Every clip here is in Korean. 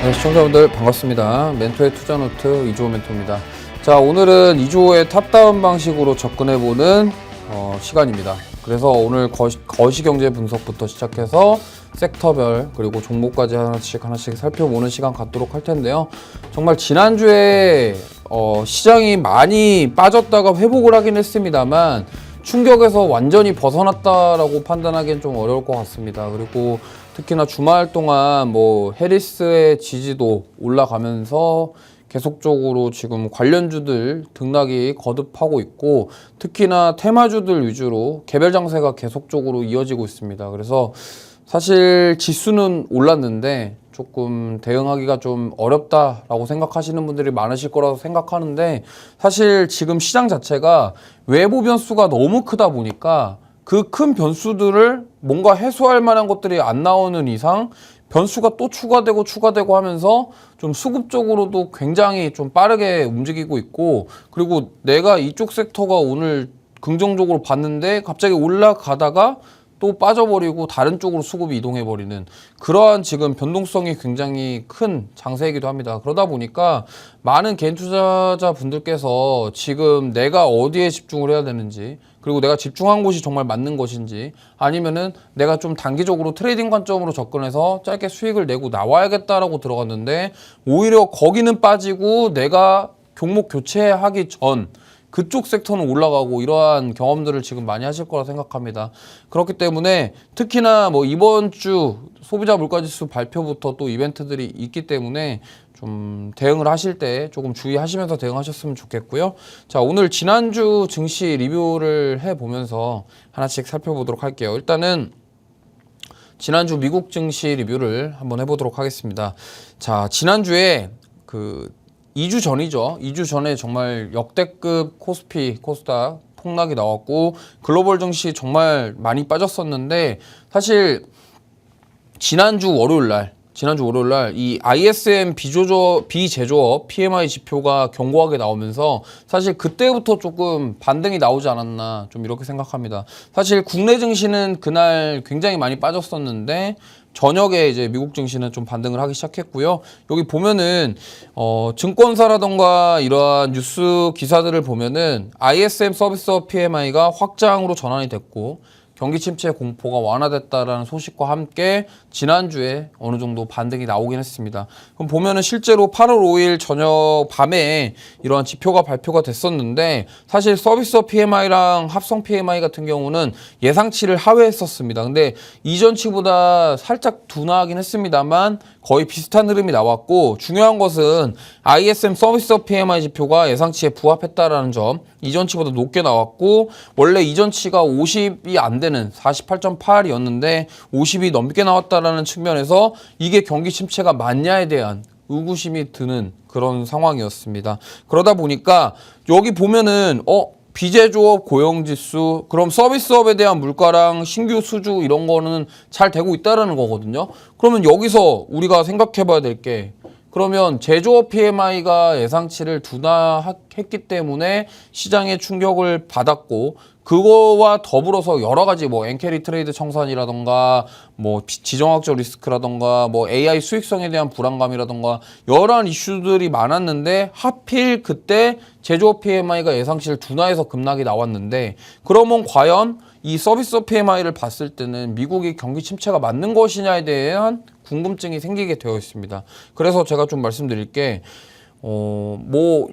네, 시청자분들 반갑습니다. 멘토의 투자노트 이주호 멘토입니다. 자, 오늘은 이주호의 탑다운 방식으로 접근해보는 시간입니다. 그래서 오늘 거시경제 분석부터 시작해서 섹터별 그리고 종목까지 하나씩 살펴보는 시간 갖도록 할 텐데요. 정말 지난주에 시장이 많이 빠졌다가 회복을 하긴 했습니다만 충격에서 완전히 벗어났다라고 판단하기엔 좀 어려울 것 같습니다. 그리고 특히나 주말 동안 해리스의 지지도 올라가면서 계속적으로 지금 관련주들 등락이 거듭하고 있고, 특히나 테마주들 위주로 개별 장세가 계속적으로 이어지고 있습니다. 그래서 사실 지수는 올랐는데 조금 대응하기가 좀 어렵다라고 생각하시는 분들이 많으실 거라고 생각하는데, 사실 지금 시장 자체가 외부 변수가 너무 크다 보니까 그 큰 변수들을 뭔가 해소할 만한 것들이 안 나오는 이상 변수가 또 추가되고 하면서 좀 수급적으로도 굉장히 좀 빠르게 움직이고 있고, 그리고 내가 이쪽 섹터가 오늘 긍정적으로 봤는데 갑자기 올라가다가 또 빠져버리고 다른 쪽으로 수급이 이동해버리는 그러한 지금 변동성이 굉장히 큰 장세이기도 합니다. 그러다 보니까 많은 개인 투자자 분들께서 지금 내가 어디에 집중을 해야 되는지, 그리고 내가 집중한 곳이 정말 맞는 것인지, 아니면은 내가 좀 단기적으로 트레이딩 관점으로 접근해서 짧게 수익을 내고 나와야겠다라고 들어갔는데 오히려 거기는 빠지고 내가 종목 교체하기 전 그쪽 섹터는 올라가고, 이러한 경험들을 지금 많이 하실 거라 생각합니다. 그렇기 때문에 특히나 이번 주 소비자 물가지수 발표부터 또 이벤트들이 있기 때문에 좀 대응을 하실 때 조금 주의하시면서 대응하셨으면 좋겠고요. 자, 오늘 지난주 증시 리뷰를 해보면서 하나씩 살펴보도록 할게요. 일단은 지난주 미국 증시 리뷰를 한번 해보도록 하겠습니다. 자, 지난주에 2주 전이죠. 2주 전에 정말 역대급 코스피, 코스닥 폭락이 나왔고 글로벌 증시 정말 많이 빠졌었는데, 사실 지난주 월요일 날 이 ISM 비제조업 PMI 지표가 견고하게 나오면서 사실 그때부터 조금 반등이 나오지 않았나 좀 이렇게 생각합니다. 사실 국내 증시는 그날 굉장히 많이 빠졌었는데 저녁에 이제 미국 증시는 좀 반등을 하기 시작했고요. 여기 보면은 증권사라던가 이러한 뉴스 기사들을 보면은 ISM 서비스업 PMI가 확장으로 전환이 됐고 경기 침체 공포가 완화됐다라는 소식과 함께 지난주에 어느 정도 반등이 나오긴 했습니다. 그럼 보면은 실제로 8월 5일 저녁 밤에 이러한 지표가 발표가 됐었는데, 사실 서비스업 PMI랑 합성 PMI 같은 경우는 예상치를 하회했었습니다. 근데 이전치보다 살짝 둔화하긴 했습니다만 거의 비슷한 흐름이 나왔고, 중요한 것은 ISM 서비스업 PMI 지표가 예상치에 부합했다라는 점, 이전치보다 높게 나왔고, 원래 이전치가 50이 안 되는 48.8이었는데 50이 넘게 나왔다라는 측면에서 이게 경기 침체가 맞냐에 대한 의구심이 드는 그런 상황이었습니다. 그러다 보니까 여기 보면은 비제조업 고용지수, 그럼 서비스업에 대한 물가랑 신규 수주 이런 거는 잘 되고 있다라는 거거든요. 그러면 여기서 우리가 생각해 봐야 될 게, 그러면 제조업 PMI가 예상치를 둔화했기 때문에 시장에 충격을 받았고, 그거와 더불어서 여러 가지 엔캐리 트레이드 청산이라던가 지정학적 리스크라던가 AI 수익성에 대한 불안감이라던가 여러한 이슈들이 많았는데, 하필 그때 제조업 PMI가 예상치를 둔화해서 급락이 나왔는데, 그러면 과연 이 서비스 PMI를 봤을 때는 미국이 경기 침체가 맞는 것이냐에 대한 궁금증이 생기게 되어 있습니다. 그래서 제가 좀 말씀드릴 게,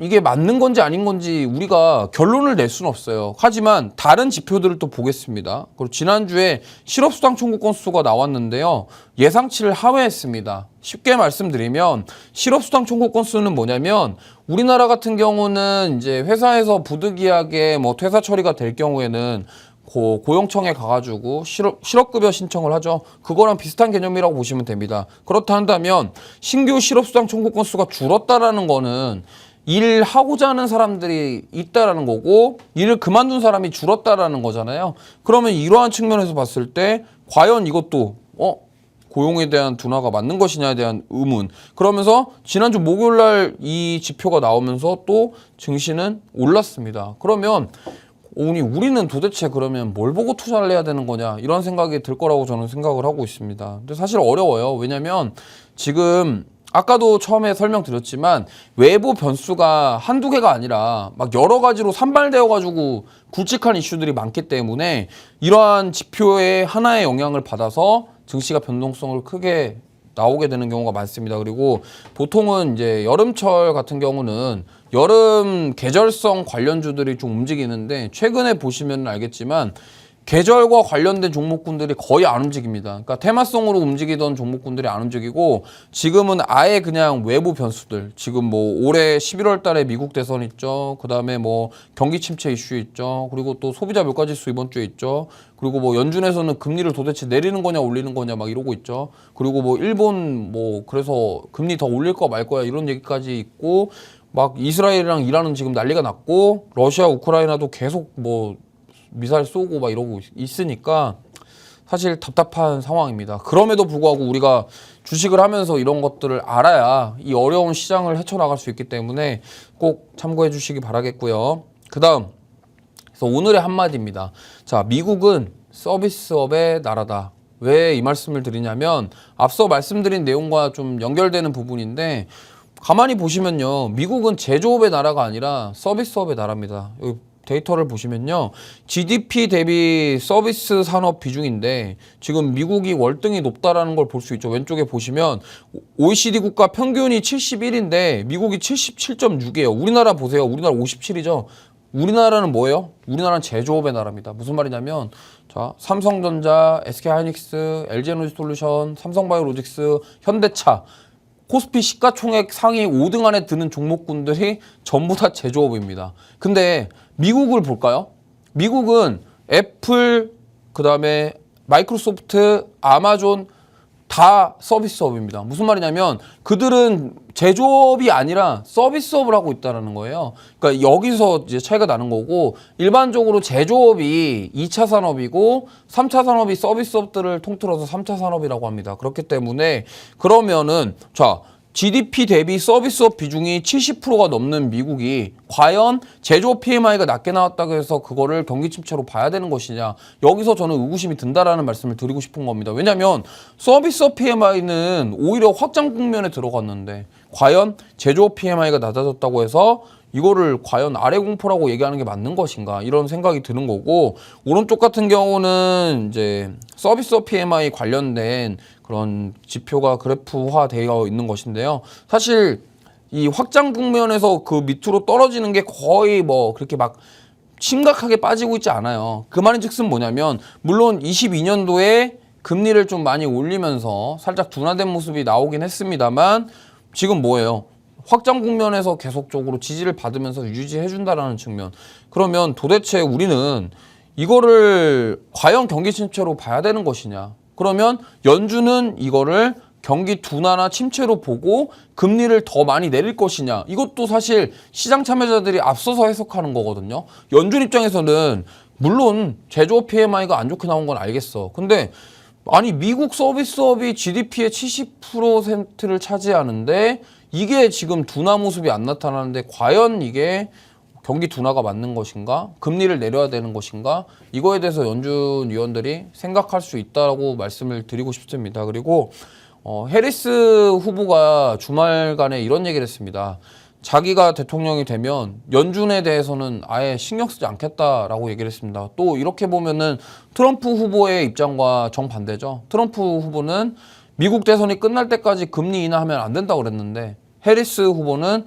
이게 맞는 건지 아닌 건지 우리가 결론을 낼 수는 없어요. 하지만 다른 지표들을 또 보겠습니다. 그리고 지난주에 실업수당 청구 건수가 나왔는데요, 예상치를 하회했습니다. 쉽게 말씀드리면 실업수당 청구 건수는 뭐냐면, 우리나라 같은 경우는 이제 회사에서 부득이하게 퇴사 처리가 될 경우에는 고용청에 가가지고 실업급여 신청을 하죠. 그거랑 비슷한 개념이라고 보시면 됩니다. 그렇다 한다면 신규 실업수당 청구 건수가 줄었다라는 거는 일하고자 하는 사람들이 있다라는 거고, 일을 그만둔 사람이 줄었다라는 거잖아요. 그러면 이러한 측면에서 봤을 때 과연 이것도 고용에 대한 둔화가 맞는 것이냐에 대한 의문. 그러면서 지난주 목요일 날 이 지표가 나오면서 또 증시는 올랐습니다. 그러면 우리는 도대체 그러면 뭘 보고 투자를 해야 되는 거냐, 이런 생각이 들 거라고 저는 생각을 하고 있습니다. 근데 사실 어려워요. 왜냐면 지금 아까도 처음에 설명드렸지만 외부 변수가 한두 개가 아니라 막 여러 가지로 산발되어 가지고 굵직한 이슈들이 많기 때문에 이러한 지표의 하나의 영향을 받아서 증시가 변동성을 크게 나오게 되는 경우가 많습니다. 그리고 보통은 이제 여름철 같은 경우는 여름 계절성 관련주들이 좀 움직이는데 최근에 보시면 알겠지만 계절과 관련된 종목군들이 거의 안 움직입니다. 그러니까 테마성으로 움직이던 종목군들이 안 움직이고 지금은 아예 그냥 외부 변수들, 지금 뭐 올해 11월 달에 미국 대선 있죠. 그다음에 뭐 경기 침체 이슈 있죠. 그리고 또 소비자 물가 지수 이번 주에 있죠. 그리고 뭐 연준에서는 금리를 도대체 내리는 거냐 올리는 거냐 막 이러고 있죠. 그리고 뭐 일본 뭐 그래서 금리 더 올릴 거 말 거야 이런 얘기까지 있고 막 이스라엘이랑 이란은 지금 난리가 났고 러시아 우크라이나도 계속 뭐 미사일 쏘고 막 이러고 있으니까 사실 답답한 상황입니다. 그럼에도 불구하고 우리가 주식을 하면서 이런 것들을 알아야 이 어려운 시장을 헤쳐나갈 수 있기 때문에 꼭 참고해 주시기 바라겠고요. 그 다음, 그래서 오늘의 한마디입니다. 자, 미국은 서비스업의 나라다. 왜 이 말씀을 드리냐면 앞서 말씀드린 내용과 좀 연결되는 부분인데 가만히 보시면요. 미국은 제조업의 나라가 아니라 서비스업의 나라입니다. 여기 데이터를 보시면요. GDP 대비 서비스 산업 비중인데 지금 미국이 월등히 높다라는 걸 볼 수 있죠. 왼쪽에 보시면 OECD 국가 평균이 71인데 미국이 77.6이에요. 우리나라 보세요. 우리나라 57이죠. 우리나라는 뭐예요? 우리나라는 제조업의 나라입니다. 무슨 말이냐면 자, 삼성전자, SK하이닉스, LG에너지솔루션, 삼성바이오로직스, 현대차 코스피 시가총액 상위 5등 안에 드는 종목군들이 전부 다 제조업입니다. 근데 미국을 볼까요? 미국은 애플, 그 다음에 마이크로소프트, 아마존 다 서비스업입니다. 무슨 말이냐면 그들은 제조업이 아니라 서비스업을 하고 있다는 거예요. 그러니까 여기서 이제 차이가 나는 거고 일반적으로 제조업이 2차 산업이고 3차 산업이 서비스업들을 통틀어서 3차 산업이라고 합니다. 그렇기 때문에 그러면은 자 GDP 대비 서비스업 비중이 70%가 넘는 미국이 과연 제조업 PMI가 낮게 나왔다고 해서 그거를 경기 침체로 봐야 되는 것이냐. 여기서 저는 의구심이 든다라는 말씀을 드리고 싶은 겁니다. 왜냐하면 서비스업 PMI는 오히려 확장 국면에 들어갔는데 과연 제조업 PMI가 낮아졌다고 해서 이거를 과연 아래 공포라고 얘기하는 게 맞는 것인가 이런 생각이 드는 거고 오른쪽 같은 경우는 이제 서비스업 PMI 관련된 그런 지표가 그래프화 되어 있는 것인데요. 사실 이 확장 국면에서 그 밑으로 떨어지는 게 거의 뭐 그렇게 막 심각하게 빠지고 있지 않아요. 그 말인즉슨 뭐냐면 물론 22년도에 금리를 좀 많이 올리면서 살짝 둔화된 모습이 나오긴 했습니다만 지금 뭐예요? 확장 국면에서 계속적으로 지지를 받으면서 유지해준다라는 측면. 그러면 도대체 우리는 이거를 과연 경기 침체로 봐야 되는 것이냐. 그러면 연준은 이거를 경기 둔화나 침체로 보고 금리를 더 많이 내릴 것이냐. 이것도 사실 시장 참여자들이 앞서서 해석하는 거거든요. 연준 입장에서는 물론 제조업 PMI가 안 좋게 나온 건 알겠어. 근데 아니 미국 서비스업이 GDP의 70%를 차지하는데 이게 지금 둔화 모습이 안 나타나는데 과연 이게 경기 둔화가 맞는 것인가? 금리를 내려야 되는 것인가? 이거에 대해서 연준 위원들이 생각할 수 있다고 말씀을 드리고 싶습니다. 그리고 해리스 후보가 주말간에 이런 얘기를 했습니다. 자기가 대통령이 되면 연준에 대해서는 아예 신경 쓰지 않겠다라고 얘기를 했습니다. 또 이렇게 보면은 트럼프 후보의 입장과 정반대죠. 트럼프 후보는 미국 대선이 끝날 때까지 금리 인하하면 안 된다고 그랬는데 해리스 후보는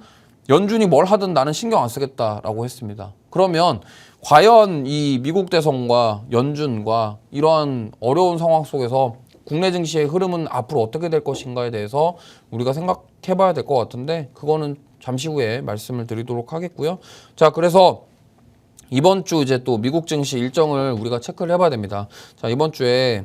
연준이 뭘 하든 나는 신경 안 쓰겠다라고 했습니다. 그러면 과연 이 미국 대선과 연준과 이러한 어려운 상황 속에서 국내 증시의 흐름은 앞으로 어떻게 될 것인가에 대해서 우리가 생각해 봐야 될 것 같은데 그거는 잠시 후에 말씀을 드리도록 하겠고요. 자, 그래서 이번 주 이제 또 미국 증시 일정을 우리가 체크를 해봐야 됩니다. 자, 이번 주에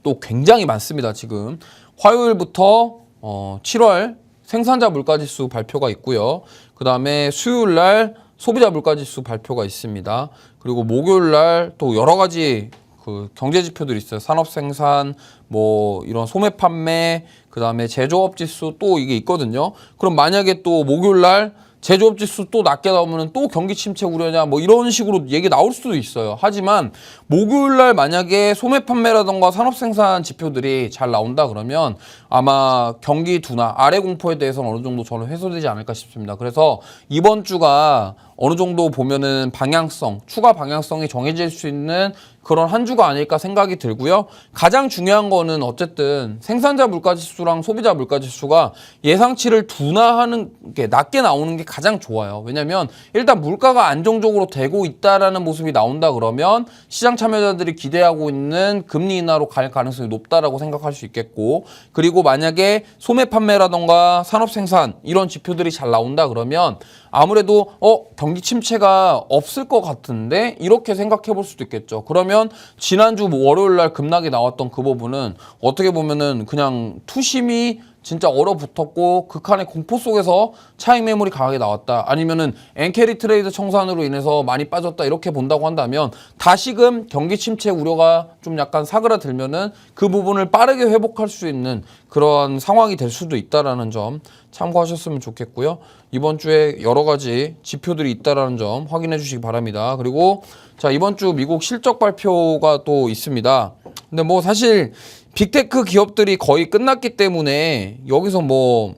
또 굉장히 많습니다. 지금 화요일부터 7월 생산자 물가지수 발표가 있고요. 그 다음에 수요일 날 소비자 물가지수 발표가 있습니다. 그리고 목요일 날 또 여러 가지 그 경제 지표들이 있어요. 산업 생산, 뭐 이런 소매 판매, 그 다음에 제조업 지수 또 이게 있거든요. 그럼 만약에 또 목요일 날 제조업 지수 또 낮게 나오면 또 경기 침체 우려냐 뭐 이런 식으로 얘기 나올 수도 있어요. 하지만 목요일 날 만약에 소매 판매라던가 산업 생산 지표들이 잘 나온다 그러면 아마 경기 둔화, 아래 공포에 대해서는 어느 정도 저는 해소되지 않을까 싶습니다. 그래서 이번 주가 어느 정도 보면은 방향성, 추가 방향성이 정해질 수 있는 그런 한 주가 아닐까 생각이 들고요. 가장 중요한 거는 어쨌든 생산자 물가지수랑 소비자 물가지수가 예상치를 둔화하는 게 낮게 나오는 게 가장 좋아요. 왜냐면 일단 물가가 안정적으로 되고 있다라는 모습이 나온다 그러면 시장 참여자들이 기대하고 있는 금리 인하로 갈 가능성이 높다라고 생각할 수 있겠고, 그리고 만약에 소매 판매라던가 산업 생산 이런 지표들이 잘 나온다 그러면 아무래도 경기 침체가 없을 것 같은데 이렇게 생각해 볼 수도 있겠죠. 그러면 지난주 월요일 날 급락이 나왔던 그 부분은 어떻게 보면은 그냥 투심이 진짜 얼어붙었고 극한의 공포 속에서 차익 매물이 강하게 나왔다, 아니면은 엔캐리 트레이드 청산으로 인해서 많이 빠졌다, 이렇게 본다고 한다면 다시금 경기 침체 우려가 좀 약간 사그라들면은 그 부분을 빠르게 회복할 수 있는 그런 상황이 될 수도 있다라는 점 참고하셨으면 좋겠고요. 이번 주에 여러 가지 지표들이 있다라는 점 확인해 주시기 바랍니다. 그리고 자, 이번 주 미국 실적 발표가 또 있습니다. 근데 뭐 사실 빅테크 기업들이 거의 끝났기 때문에 여기서 뭐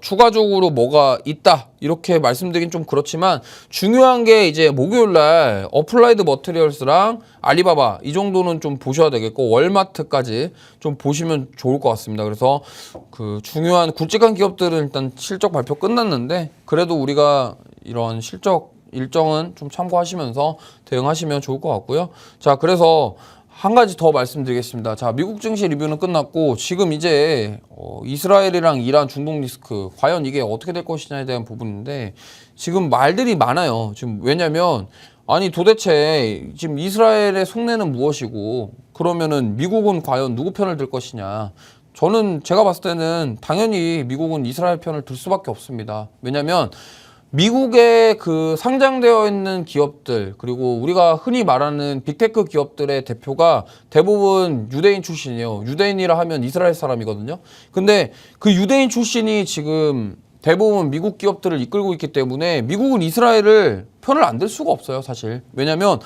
추가적으로 뭐가 있다 이렇게 말씀드리긴 좀 그렇지만, 중요한 게 이제 목요일날 어플라이드 머티리얼스랑 알리바바 이 정도는 좀 보셔야 되겠고, 월마트까지 좀 보시면 좋을 것 같습니다. 그래서 그 중요한 굵직한 기업들은 일단 실적 발표 끝났는데 그래도 우리가 이런 실적 일정은 좀 참고하시면서 대응하시면 좋을 것 같고요. 자, 그래서 한 가지 더 말씀드리겠습니다. 자, 미국 증시 리뷰는 끝났고 지금 이제 이스라엘이랑 이란, 중동 리스크 과연 이게 어떻게 될 것이냐에 대한 부분인데, 지금 말들이 많아요. 지금 왜냐면 아니 도대체 지금 이스라엘의 속내는 무엇이고, 그러면은 미국은 과연 누구 편을 들 것이냐. 저는 제가 봤을 때는 당연히 미국은 이스라엘 편을 들 수밖에 없습니다. 왜냐면 미국에 그 상장되어 있는 기업들, 그리고 우리가 흔히 말하는 빅테크 기업들의 대표가 대부분 유대인 출신이에요. 유대인이라 하면 이스라엘 사람이거든요. 근데 그 유대인 출신이 지금 대부분 미국 기업들을 이끌고 있기 때문에 미국은 이스라엘을 편을 안 들 수가 없어요, 사실. 왜냐면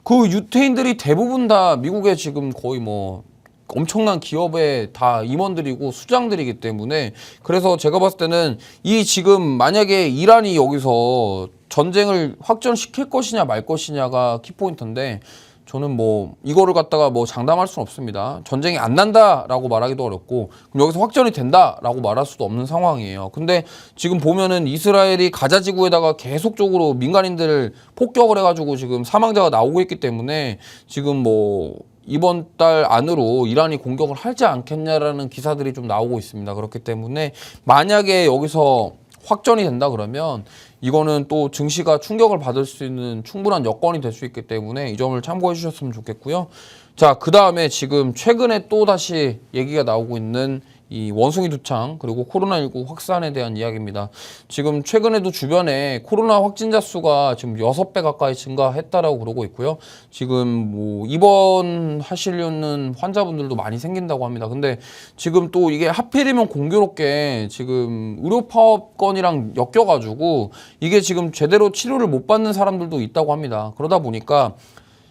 그 유태인들이 대부분 다 미국에 지금 거의 뭐 엄청난 기업에 다 임원들이고 수장들이기 때문에, 그래서 제가 봤을 때는 이 지금 만약에 이란이 여기서 전쟁을 확전시킬 것이냐 말 것이냐가 키포인트인데, 저는 뭐 이거를 갖다가 뭐 장담할 수는 없습니다. 전쟁이 안 난다라고 말하기도 어렵고, 그럼 여기서 확전이 된다라고 말할 수도 없는 상황이에요. 근데 지금 보면은 이스라엘이 가자 지구에다가 계속적으로 민간인들을 폭격을 해가지고 지금 사망자가 나오고 있기 때문에 지금 뭐 이번 달 안으로 이란이 공격을 하지 않겠냐라는 기사들이 좀 나오고 있습니다. 그렇기 때문에 만약에 여기서 확전이 된다 그러면 이거는 또 증시가 충격을 받을 수 있는 충분한 여건이 될 수 있기 때문에 이 점을 참고해 주셨으면 좋겠고요. 자, 그 다음에 지금 최근에 또 다시 얘기가 나오고 있는 이 원숭이 두창, 그리고 코로나19 확산에 대한 이야기입니다. 지금 최근에도 주변에 코로나 확진자 수가 지금 6배 가까이 증가했다라고 그러고 있고요. 지금 뭐 입원하시려는 환자분들도 많이 생긴다고 합니다. 근데 지금 또 이게 하필이면 공교롭게 지금 의료 파업권이랑 엮여가지고 이게 지금 제대로 치료를 못 받는 사람들도 있다고 합니다. 그러다 보니까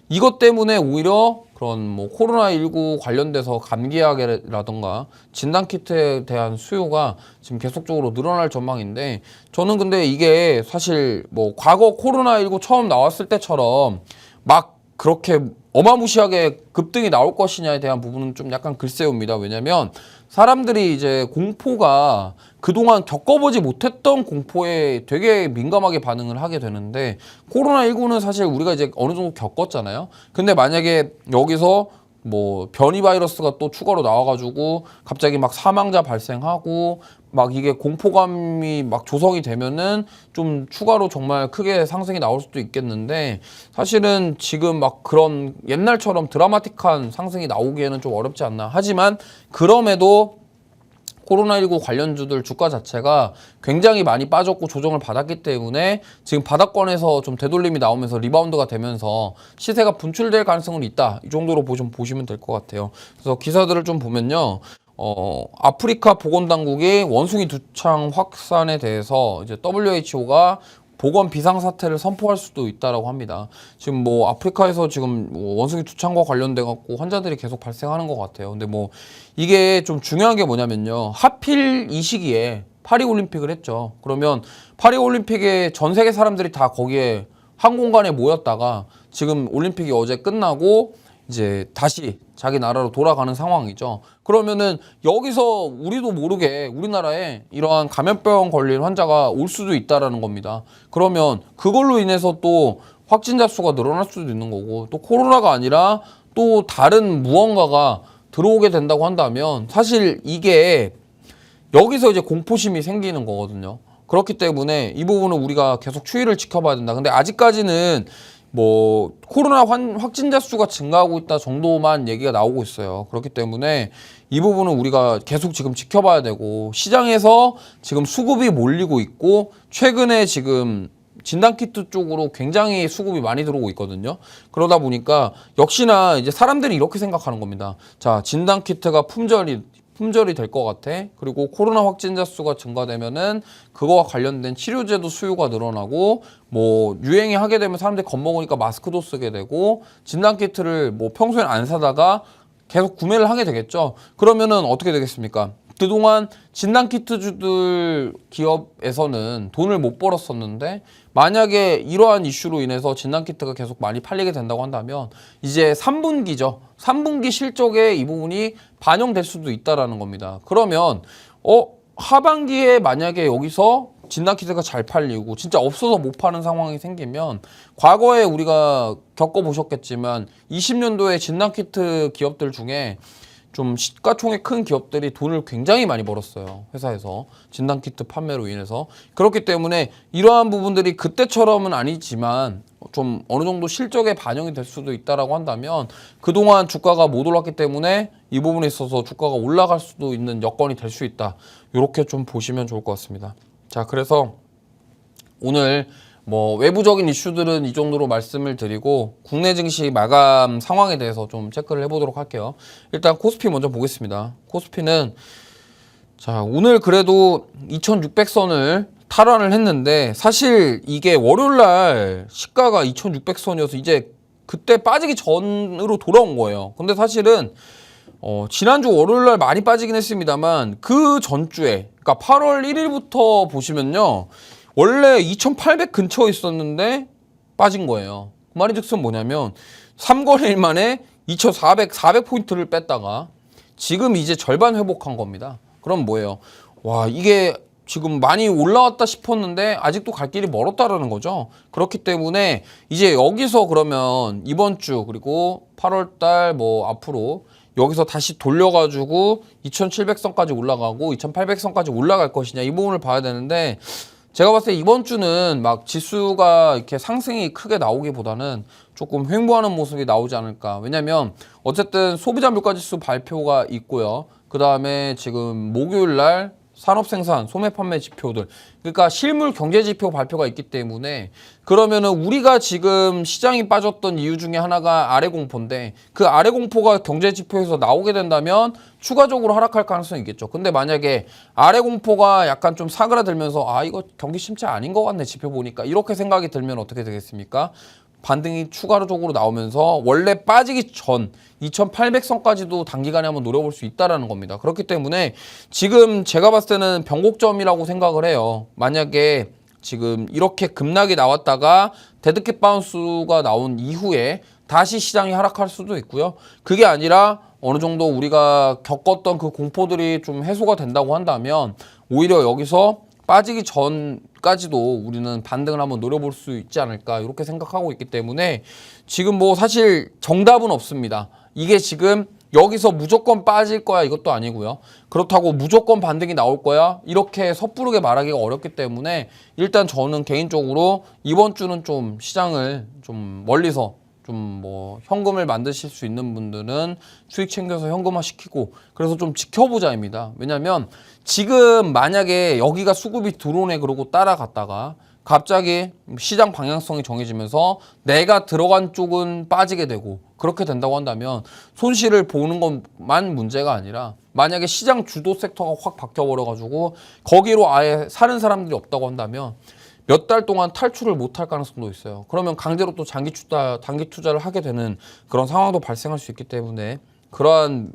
이것 때문에 오히려 그런 뭐 코로나19 관련돼서 감기약이라던가 진단키트에 대한 수요가 지금 계속적으로 늘어날 전망인데, 저는 근데 이게 사실 뭐 과거 코로나19 처음 나왔을 때처럼 막 그렇게 어마무시하게 급등이 나올 것이냐에 대한 부분은 좀 약간 글쎄옵니다. 왜냐면 사람들이 이제 공포가 그동안 겪어보지 못했던 공포에 되게 민감하게 반응을 하게 되는데, 코로나19는 사실 우리가 이제 어느 정도 겪었잖아요. 근데 만약에 여기서 뭐 변이 바이러스가 또 추가로 나와가지고 갑자기 막 사망자 발생하고 막 이게 공포감이 막 조성이 되면은 좀 추가로 정말 크게 상승이 나올 수도 있겠는데, 사실은 지금 막 그런 옛날처럼 드라마틱한 상승이 나오기에는 좀 어렵지 않나. 하지만 그럼에도 코로나19 관련주들 주가 자체가 굉장히 많이 빠졌고 조정을 받았기 때문에 지금 바닥권에서 좀 되돌림이 나오면서 리바운드가 되면서 시세가 분출될 가능성은 있다. 이 정도로 좀 보시면 될 것 같아요. 그래서 기사들을 좀 보면요. 아프리카 보건당국이 원숭이 두창 확산에 대해서 이제 WHO가 보건 비상사태를 선포할 수도 있다라고 합니다. 지금 뭐 아프리카에서 지금 뭐 원숭이 두창과 관련돼 갖고 환자들이 계속 발생하는 것 같아요. 근데 뭐 이게 좀 중요한 게 뭐냐면요. 하필 이 시기에 파리올림픽을 했죠. 그러면 파리올림픽에 전 세계 사람들이 다 거기에 한 공간에 모였다가 지금 올림픽이 어제 끝나고 이제 다시 자기 나라로 돌아가는 상황이죠. 그러면은 여기서 우리도 모르게 우리나라에 이러한 감염병 걸린 환자가 올 수도 있다라는 겁니다. 그러면 그걸로 인해서 또 확진자 수가 늘어날 수도 있는 거고, 또 코로나가 아니라 또 다른 무언가가 들어오게 된다고 한다면 사실 이게 여기서 이제 공포심이 생기는 거거든요. 그렇기 때문에 이 부분은 우리가 계속 추이를 지켜봐야 된다. 근데 아직까지는 뭐 코로나 확진자 수가 증가하고 있다 정도만 얘기가 나오고 있어요. 그렇기 때문에 이 부분은 우리가 계속 지금 지켜봐야 되고, 시장에서 지금 수급이 몰리고 있고, 최근에 지금 진단키트 쪽으로 굉장히 수급이 많이 들어오고 있거든요. 그러다 보니까 역시나 이제 사람들이 이렇게 생각하는 겁니다. 자, 진단키트가 품절이 될 것 같아. 그리고 코로나 확진자 수가 증가되면은 그거와 관련된 치료제도 수요가 늘어나고, 뭐 유행이 하게 되면 사람들이 겁먹으니까 마스크도 쓰게 되고, 진단키트를 뭐 평소엔 안 사다가 계속 구매를 하게 되겠죠. 그러면은 어떻게 되겠습니까? 그동안 진단키트주들 기업에서는 돈을 못 벌었었는데, 만약에 이러한 이슈로 인해서 진단키트가 계속 많이 팔리게 된다고 한다면 이제 3분기죠. 3분기 실적에 이 부분이 반영될 수도 있다라는 겁니다. 그러면 하반기에 만약에 여기서 진단키트가 잘 팔리고 진짜 없어서 못 파는 상황이 생기면, 과거에 우리가 겪어보셨겠지만 20년도에 진단키트 기업들 중에 좀 시가총액 큰 기업들이 돈을 굉장히 많이 벌었어요. 회사에서 진단키트 판매로 인해서. 그렇기 때문에 이러한 부분들이 그때처럼은 아니지만 좀 어느 정도 실적에 반영이 될 수도 있다라고 한다면, 그동안 주가가 못 올랐기 때문에 이 부분에 있어서 주가가 올라갈 수도 있는 여건이 될 수 있다. 이렇게 좀 보시면 좋을 것 같습니다. 자, 그래서 오늘 뭐 외부적인 이슈들은 이 정도로 말씀을 드리고, 국내 증시 마감 상황에 대해서 좀 체크를 해보도록 할게요. 일단 코스피 먼저 보겠습니다. 코스피는 자, 오늘 그래도 2600선을 탈환을 했는데, 사실 이게 월요일날 시가가 2600선이어서 이제 그때 빠지기 전으로 돌아온 거예요. 근데 사실은 지난주 월요일날 많이 빠지긴 했습니다만, 그 전주에 그러니까 8월 1일부터 보시면요, 원래 2800 근처에 있었는데 빠진 거예요. 그 말인즉슨 뭐냐면 3거래일 만에 400포인트를 뺐다가 지금 이제 절반 회복한 겁니다. 그럼 뭐예요? 와, 이게 지금 많이 올라왔다 싶었는데 아직도 갈 길이 멀었다라는 거죠. 그렇기 때문에 이제 여기서 그러면 이번 주 그리고 8월 달 뭐 앞으로 여기서 다시 돌려가지고 2700선까지 올라가고 2800선까지 올라갈 것이냐, 이 부분을 봐야 되는데, 제가 봤을 때 이번 주는 막 지수가 이렇게 상승이 크게 나오기보다는 조금 횡보하는 모습이 나오지 않을까. 왜냐면 어쨌든 소비자 물가지수 발표가 있고요. 그 다음에 지금 목요일 날 산업생산, 소매판매 지표들, 그러니까 실물 경제지표 발표가 있기 때문에, 그러면은 우리가 지금 시장이 빠졌던 이유 중에 하나가 아래 공포인데, 그 아래 공포가 경제지표에서 나오게 된다면 추가적으로 하락할 가능성이 있겠죠. 근데 만약에 아래 공포가 약간 좀 사그라들면서 이거 경기 침체 아닌 것 같네 지표 보니까, 이렇게 생각이 들면 어떻게 되겠습니까? 반등이 추가적으로 나오면서 원래 빠지기 전 2800선까지도 단기간에 한번 노려볼 수 있다는 겁니다. 그렇기 때문에 지금 제가 봤을 때는 변곡점이라고 생각을 해요. 만약에 지금 이렇게 급락이 나왔다가 데드캣 바운스가 나온 이후에 다시 시장이 하락할 수도 있고요. 그게 아니라 어느 정도 우리가 겪었던 그 공포들이 좀 해소가 된다고 한다면 오히려 여기서 빠지기 전까지도 우리는 반등을 한번 노려볼 수 있지 않을까, 이렇게 생각하고 있기 때문에 지금 뭐 사실 정답은 없습니다. 이게 지금 여기서 무조건 빠질 거야 이것도 아니고요. 그렇다고 무조건 반등이 나올 거야 이렇게 섣부르게 말하기가 어렵기 때문에, 일단 저는 개인적으로 이번 주는 좀 시장을 좀 멀리서 좀 뭐 현금을 만드실 수 있는 분들은 수익 챙겨서 현금화 시키고, 그래서 좀 지켜보자입니다. 왜냐면 지금 만약에 여기가 수급이 들어오네 그러고 따라갔다가 갑자기 시장 방향성이 정해지면서 내가 들어간 쪽은 빠지게 되고 그렇게 된다고 한다면 손실을 보는 것만 문제가 아니라 만약에 시장 주도 섹터가 확 바뀌어버려가지고 거기로 아예 사는 사람들이 없다고 한다면 몇 달 동안 탈출을 못할 가능성도 있어요. 그러면 강제로 또 단기 투자를 하게 되는 그런 상황도 발생할 수 있기 때문에 그러한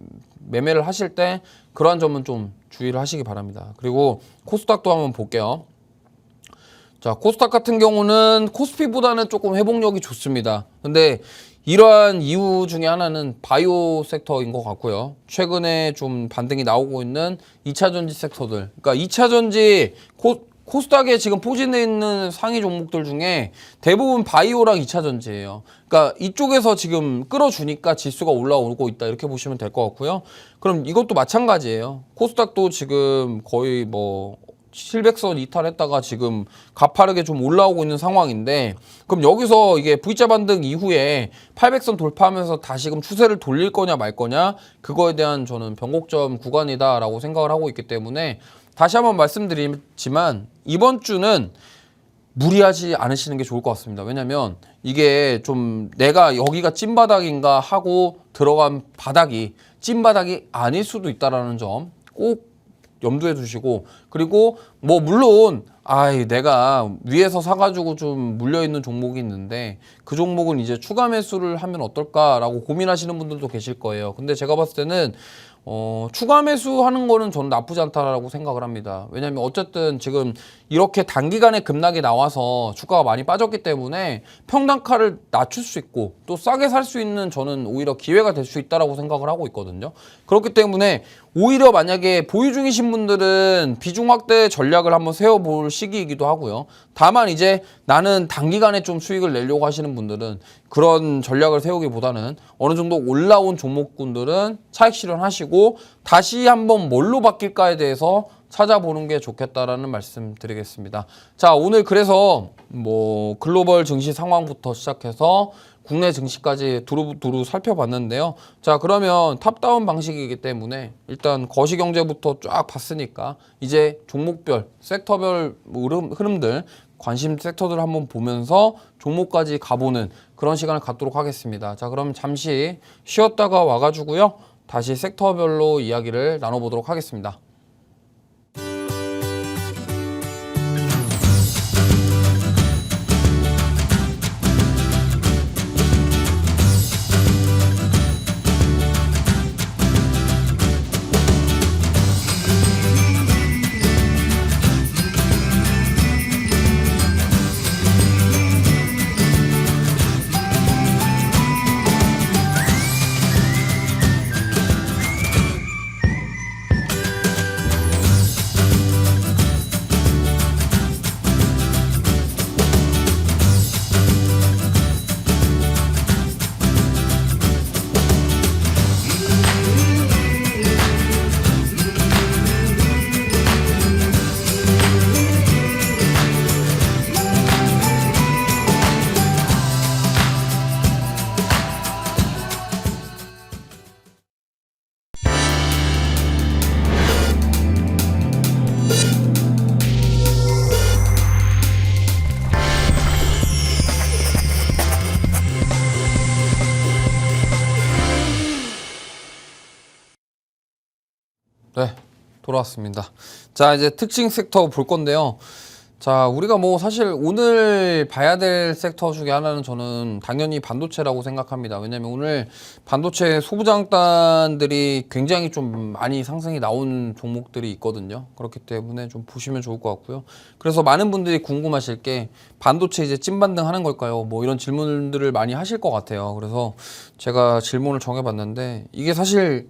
매매를 하실 때 그러한 점은 좀 주의를 하시기 바랍니다. 그리고 코스닥도 한번 볼게요. 자, 코스닥 같은 경우는 코스피보다는 조금 회복력이 좋습니다. 근데 이러한 이유 중에 하나는 바이오 섹터인 것 같고요. 최근에 좀 반등이 나오고 있는 2차전지 섹터들. 그러니까 2차전지 코스닥에 지금 포진해 있는 상위 종목들 중에 대부분 바이오랑 2차전지예요. 그러니까 이쪽에서 지금 끌어주니까 지수가 올라오고 있다 이렇게 보시면 될 것 같고요. 그럼 이것도 마찬가지예요. 코스닥도 지금 거의 뭐 700선 이탈했다가 지금 가파르게 좀 올라오고 있는 상황인데 그럼 여기서 이게 V자 반등 이후에 800선 돌파하면서 다시금 추세를 돌릴 거냐 말 거냐 그거에 대한 저는 변곡점 구간이다라고 생각을 하고 있기 때문에 다시 한번 말씀드리지만 이번 주는 무리하지 않으시는 게 좋을 것 같습니다. 왜냐면 이게 좀 내가 여기가 찐바닥인가 하고 들어간 바닥이 찐바닥이 아닐 수도 있다라는 점 꼭 염두에 두시고 그리고 뭐 물론 내가 위에서 사가지고 좀 물려있는 종목이 있는데 그 종목은 이제 추가 매수를 하면 어떨까라고 고민하시는 분들도 계실 거예요. 근데 제가 봤을 때는 추가 매수하는 거는 저는 나쁘지 않다라고 생각을 합니다. 왜냐하면 어쨌든 지금 이렇게 단기간에 급락이 나와서 주가가 많이 빠졌기 때문에 평단가를 낮출 수 있고 또 싸게 살 수 있는 저는 오히려 기회가 될 수 있다라고 생각을 하고 있거든요. 그렇기 때문에 오히려 만약에 보유 중이신 분들은 비중 확대 전략을 한번 세워볼 시기이기도 하고요. 다만 이제 나는 단기간에 좀 수익을 내려고 하시는 분들은 그런 전략을 세우기보다는 어느 정도 올라온 종목군들은 차익 실현하시고 다시 한번 뭘로 바뀔까에 대해서 찾아보는 게 좋겠다라는 말씀 드리겠습니다. 자, 오늘 그래서 뭐 글로벌 증시 상황부터 시작해서 국내 증시까지 두루두루 살펴봤는데요. 자, 그러면 탑다운 방식이기 때문에 일단 거시경제부터 쫙 봤으니까 이제 종목별, 섹터별 흐름들, 관심 섹터들 한번 보면서 종목까지 가보는 그런 시간을 갖도록 하겠습니다. 자, 그럼 잠시 쉬었다가 와가지고요. 다시 섹터별로 이야기를 나눠보도록 하겠습니다. 네, 돌아왔습니다. 자, 이제 특징 섹터 볼 건데요. 자, 우리가 뭐 사실 오늘 봐야 될 섹터 중에 하나는 저는 당연히 반도체라고 생각합니다. 왜냐면 오늘 반도체 소부장단들이 굉장히 좀 많이 상승이 나온 종목들이 있거든요. 그렇기 때문에 좀 보시면 좋을 것 같고요. 그래서 많은 분들이 궁금하실 게 반도체 이제 찐반등 하는 걸까요? 뭐 이런 질문들을 많이 하실 것 같아요. 그래서 제가 질문을 정해봤는데 이게 사실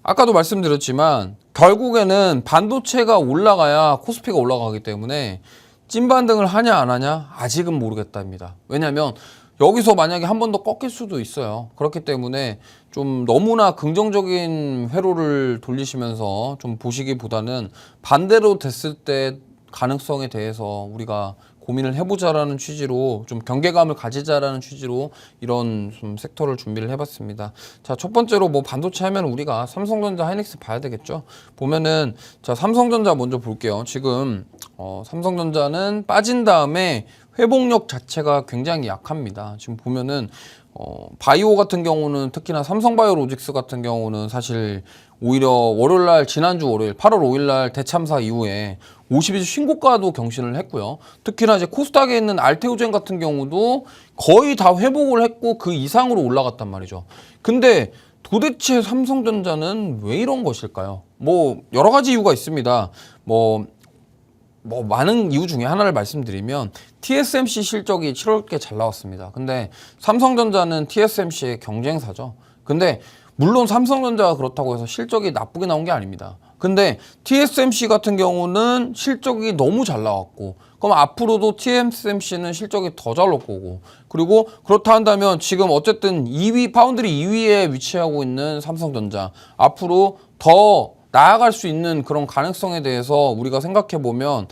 아까도 말씀드렸지만 결국에는 반도체가 올라가야 코스피가 올라가기 때문에 찐반등을 하냐 안 하냐 아직은 모르겠답니다. 왜냐하면 여기서 만약에 한 번 더 꺾일 수도 있어요. 그렇기 때문에 좀 너무나 긍정적인 회로를 돌리시면서 좀 보시기보다는 반대로 됐을 때 가능성에 대해서 우리가 고민을 해보자라는 취지로 좀 경계감을 가지자라는 취지로 이런 좀 섹터를 준비를 해봤습니다. 자, 첫 번째로 뭐 반도체 하면 우리가 삼성전자, 하이닉스 봐야 되겠죠. 보면은 자, 삼성전자 먼저 볼게요. 지금 삼성전자는 빠진 다음에 회복력 자체가 굉장히 약합니다. 지금 보면은 바이오 같은 경우는 특히나 삼성바이오로직스 같은 경우는 사실 오히려 월요일날 지난주 월요일 8월 5일날 대참사 이후에 52주 신고가도 경신을 했고요. 특히나 이제 코스닥에 있는 알테오젠 같은 경우도 거의 다 회복을 했고 그 이상으로 올라갔단 말이죠. 근데 도대체 삼성전자는 왜 이런 것일까요? 뭐 여러 가지 이유가 있습니다. 뭐 많은 이유 중에 하나를 말씀드리면 TSMC 실적이 7월께 잘 나왔습니다. 근데 삼성전자는 TSMC의 경쟁사죠. 근데 물론 삼성전자가 그렇다고 해서 실적이 나쁘게 나온 게 아닙니다. 근데 TSMC 같은 경우는 실적이 너무 잘 나왔고 그럼 앞으로도 TSMC는 실적이 더 잘 나올 거고 그리고 그렇다 한다면 지금 어쨌든 2위 파운드리 2위에 위치하고 있는 삼성전자 앞으로 더 나아갈 수 있는 그런 가능성에 대해서 우리가 생각해 보면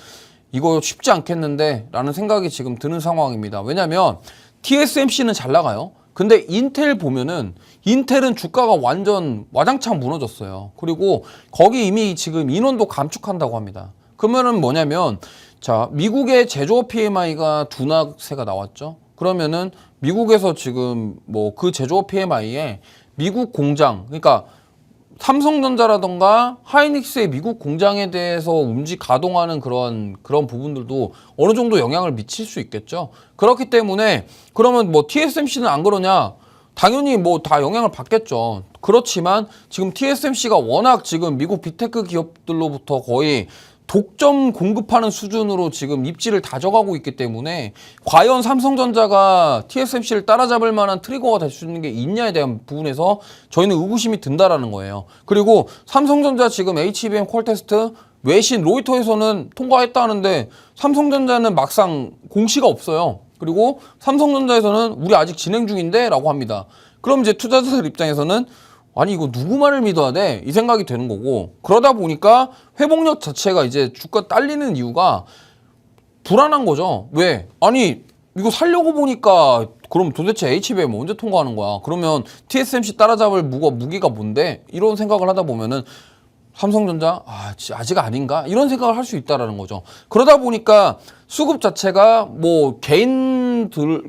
이거 쉽지 않겠는데 라는 생각이 지금 드는 상황입니다. 왜냐하면 TSMC는 잘 나가요. 근데 인텔 보면은 인텔은 주가가 완전 와장창 무너졌어요. 그리고 거기 이미 지금 인원도 감축한다고 합니다. 그러면은 뭐냐면 자, 미국의 제조업 PMI가 둔화세가 나왔죠. 그러면은 미국에서 지금 뭐 그 제조업 PMI에 미국 공장 그러니까 삼성전자라던가 하이닉스의 미국 공장에 대해서 가동하는 그런 부분들도 어느 정도 영향을 미칠 수 있겠죠. 그렇기 때문에 그러면 뭐 TSMC는 안 그러냐? 당연히 뭐 다 영향을 받겠죠. 그렇지만 지금 TSMC가 워낙 지금 미국 빅테크 기업들로부터 거의 독점 공급하는 수준으로 지금 입지를 다져가고 있기 때문에 과연 삼성전자가 TSMC를 따라잡을 만한 트리거가 될 수 있는 게 있냐에 대한 부분에서 저희는 의구심이 든다라는 거예요. 그리고 삼성전자 지금 HBM 콜 테스트 외신 로이터에서는 통과했다 하는데 삼성전자는 막상 공시가 없어요. 그리고 삼성전자에서는 우리 아직 진행 중인데 라고 합니다. 그럼 이제 투자자들 입장에서는 아니 이거 누구 말을 믿어야 돼? 이 생각이 되는 거고 그러다 보니까 회복력 자체가 이제 주가 딸리는 이유가 불안한 거죠. 왜? 아니 이거 살려고 보니까 그럼 도대체 HBM 언제 통과하는 거야? 그러면 TSMC 따라잡을 무기가 뭔데? 이런 생각을 하다 보면은 삼성전자 아직 아닌가? 이런 생각을 할 수 있다라는 거죠. 그러다 보니까 수급 자체가 뭐 개인들의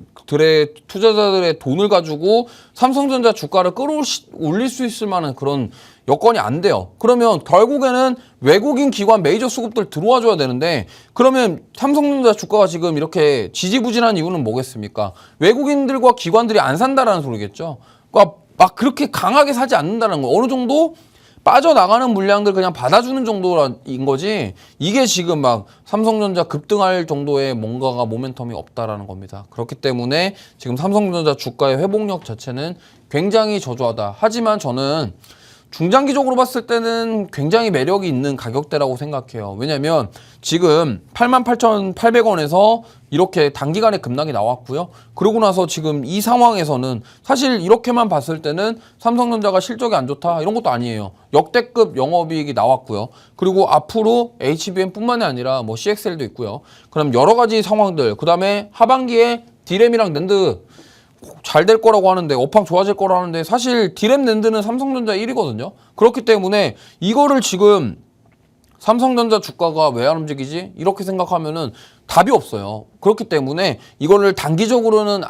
투자자들의 돈을 가지고 삼성전자 주가를 끌어올릴 수 있을 만한 그런 여건이 안 돼요. 그러면 결국에는 외국인 기관 메이저 수급들 들어와 줘야 되는데 그러면 삼성전자 주가가 지금 이렇게 지지부진한 이유는 뭐겠습니까? 외국인들과 기관들이 안 산다라는 소리겠죠. 그러니까 막 그렇게 강하게 사지 않는다는 거. 어느 정도 빠져나가는 물량들 그냥 받아주는 정도인 거지 이게 지금 막 삼성전자 급등할 정도의 뭔가가 모멘텀이 없다라는 겁니다. 그렇기 때문에 지금 삼성전자 주가의 회복력 자체는 굉장히 저조하다. 하지만 저는 중장기적으로 봤을 때는 굉장히 매력이 있는 가격대라고 생각해요. 왜냐면 지금 88,800원에서 이렇게 단기간에 급락이 나왔고요. 그러고 나서 지금 이 상황에서는 사실 이렇게만 봤을 때는 삼성전자가 실적이 안 좋다 이런 것도 아니에요. 역대급 영업이익이 나왔고요. 그리고 앞으로 HBM뿐만이 아니라 뭐 CXL도 있고요. 그럼 여러 가지 상황들 그 다음에 하반기에 디램이랑 낸드 잘 될 거라고 하는데 업황 좋아질 거라고 하는데 사실 디램 낸드는 삼성전자 1위거든요. 그렇기 때문에 이거를 지금 삼성전자 주가가 왜 안 움직이지? 이렇게 생각하면은 답이 없어요. 그렇기 때문에 이거를 단기적으로는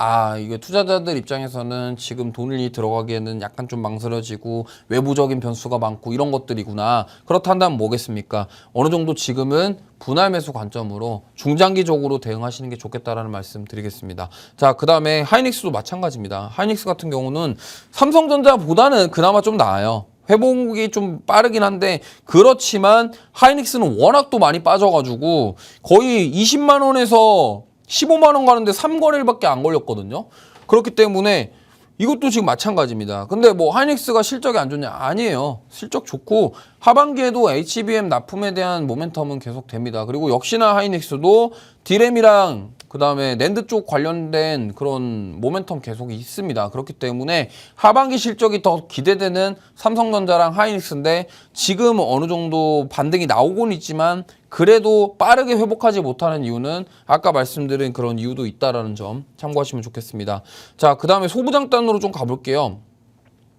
이게 투자자들 입장에서는 지금 돈이 들어가기에는 약간 좀 망설여지고 외부적인 변수가 많고 이런 것들이구나. 그렇다 한다면 뭐겠습니까? 어느 정도 지금은 분할 매수 관점으로 중장기적으로 대응하시는 게 좋겠다라는 말씀 드리겠습니다. 자, 그 다음에 하이닉스도 마찬가지입니다. 하이닉스 같은 경우는 삼성전자보다는 그나마 좀 나아요. 회복이 좀 빠르긴 한데 그렇지만 하이닉스는 워낙 또 많이 빠져가지고 거의 20만 원에서 15만 원 가는데 3거래일밖에 안 걸렸거든요. 그렇기 때문에 이것도 지금 마찬가지입니다. 근데 뭐 하이닉스가 실적이 안 좋냐? 아니에요. 실적 좋고 하반기에도 HBM 납품에 대한 모멘텀은 계속 됩니다. 그리고 역시나 하이닉스도 디램이랑 그 다음에 낸드 쪽 관련된 그런 모멘텀 계속 있습니다. 그렇기 때문에 하반기 실적이 더 기대되는 삼성전자랑 하이닉스인데 지금 어느 정도 반등이 나오고는 있지만 그래도 빠르게 회복하지 못하는 이유는 아까 말씀드린 그런 이유도 있다라는 점 참고하시면 좋겠습니다. 자, 그 다음에 소부장단으로 좀 가볼게요.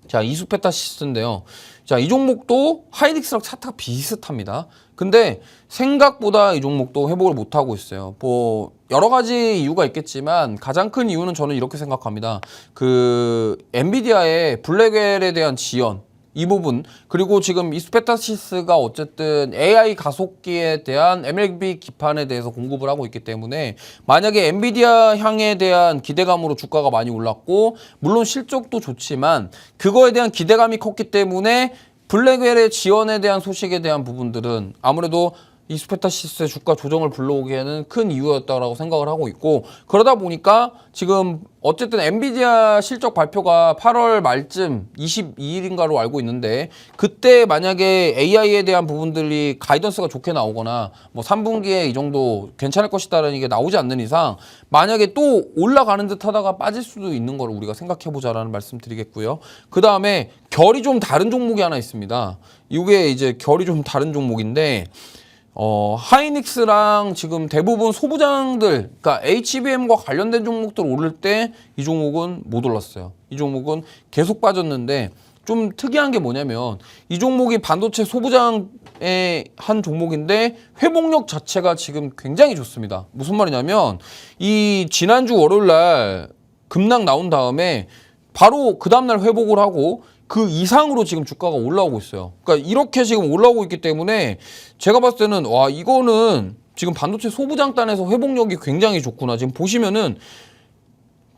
자, 이수페타시스인데요. 자, 이 종목도 하이닉스랑 차트가 비슷합니다. 근데 생각보다 이 종목도 회복을 못하고 있어요. 뭐 여러 가지 이유가 있겠지만 가장 큰 이유는 저는 이렇게 생각합니다. 그 엔비디아의 블랙웰에 대한 지연 이 부분, 그리고 지금 이스페타시스가 어쨌든 AI 가속기에 대한 MLB 기판에 대해서 공급을 하고 있기 때문에 만약에 엔비디아 향에 대한 기대감으로 주가가 많이 올랐고, 물론 실적도 좋지만 그거에 대한 기대감이 컸기 때문에 블랙웰의 지원에 대한 소식에 대한 부분들은 아무래도 이스페타시스의 주가 조정을 불러오기에는 큰 이유였다고 생각을 하고 있고, 그러다 보니까 지금 어쨌든 엔비디아 실적 발표가 8월 말쯤 22일인가로 알고 있는데, 그때 만약에 AI에 대한 부분들이 가이던스가 좋게 나오거나 뭐 3분기에 이 정도 괜찮을 것이다라는 게 나오지 않는 이상 만약에 또 올라가는 듯 하다가 빠질 수도 있는 걸 우리가 생각해 보자라는 말씀 드리겠고요. 그 다음에 결이 좀 다른 종목이 하나 있습니다. 이게 이제 결이 좀 다른 종목인데, 하이닉스랑 지금 대부분 소부장들, 그러니까 HBM과 관련된 종목들 오를 때 이 종목은 못 올랐어요. 이 종목은 계속 빠졌는데, 좀 특이한 게 뭐냐면 이 종목이 반도체 소부장의 한 종목인데 회복력 자체가 지금 굉장히 좋습니다. 무슨 말이냐면 이 지난주 월요일 날 급락 나온 다음에 바로 그 다음날 회복을 하고 그 이상으로 지금 주가가 올라오고 있어요. 그러니까 이렇게 지금 올라오고 있기 때문에 제가 봤을 때는 와, 이거는 지금 반도체 소부장단에서 회복력이 굉장히 좋구나. 지금 보시면은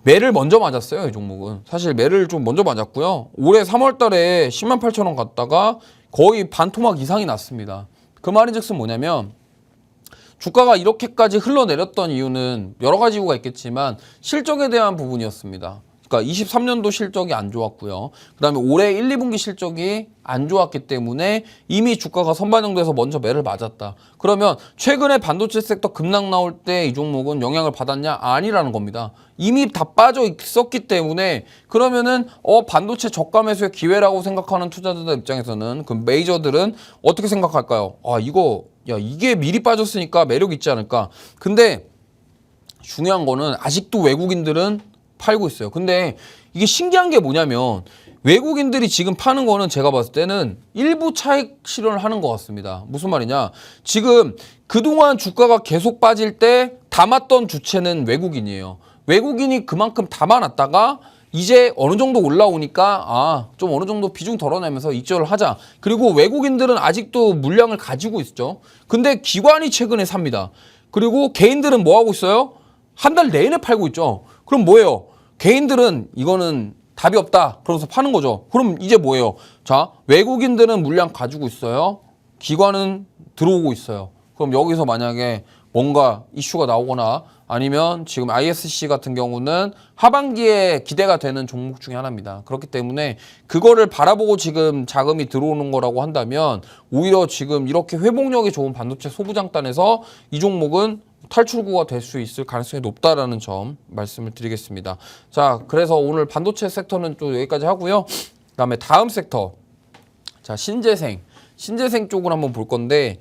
매를 먼저 맞았어요. 이 종목은 사실 매를 좀 먼저 맞았고요. 올해 3월 달에 108,000원 갔다가 거의 반토막 이상이 났습니다. 그 말인즉슨 뭐냐면 주가가 이렇게까지 흘러내렸던 이유는 여러 가지 이유가 있겠지만 실적에 대한 부분이었습니다. 그러니까 23년도 실적이 안 좋았고요. 그다음에 올해 1, 2분기 실적이 안 좋았기 때문에 이미 주가가 선반영돼서 먼저 매를 맞았다. 그러면 최근에 반도체 섹터 급락 나올 때 이 종목은 영향을 받았냐? 아니라는 겁니다. 이미 다 빠져 있었기 때문에 그러면은 반도체 저가 매수의 기회라고 생각하는 투자자들 입장에서는 그 메이저들은 어떻게 생각할까요? 이게 미리 빠졌으니까 매력 있지 않을까? 근데 중요한 거는 아직도 외국인들은 팔고 있어요. 근데 이게 신기한 게 뭐냐면 외국인들이 지금 파는 거는 제가 봤을 때는 일부 차익 실현을 하는 것 같습니다. 무슨 말이냐? 지금 그동안 주가가 계속 빠질 때 담았던 주체는 외국인이에요. 외국인이 그만큼 담아놨다가 이제 어느 정도 올라오니까 좀 어느 정도 비중 덜어내면서 익절을 하자. 그리고 외국인들은 아직도 물량을 가지고 있죠. 근데 기관이 최근에 삽니다. 그리고 개인들은 뭐 하고 있어요? 한 달 내내 팔고 있죠. 그럼 뭐예요? 개인들은 이거는 답이 없다 그러면서 파는 거죠. 그럼 이제 뭐예요? 자, 외국인들은 물량 가지고 있어요. 기관은 들어오고 있어요. 그럼 여기서 만약에 뭔가 이슈가 나오거나 아니면 지금 ISC 같은 경우는 하반기에 기대가 되는 종목 중에 하나입니다. 그렇기 때문에 그거를 바라보고 지금 자금이 들어오는 거라고 한다면 오히려 지금 이렇게 회복력이 좋은 반도체 소부장단에서 이 종목은 탈출구가 될 수 있을 가능성이 높다라는 점 말씀을 드리겠습니다. 자, 그래서 오늘 반도체 섹터는 또 여기까지 하고요. 그다음에 다음 섹터, 자, 신재생 쪽을 한번 볼 건데,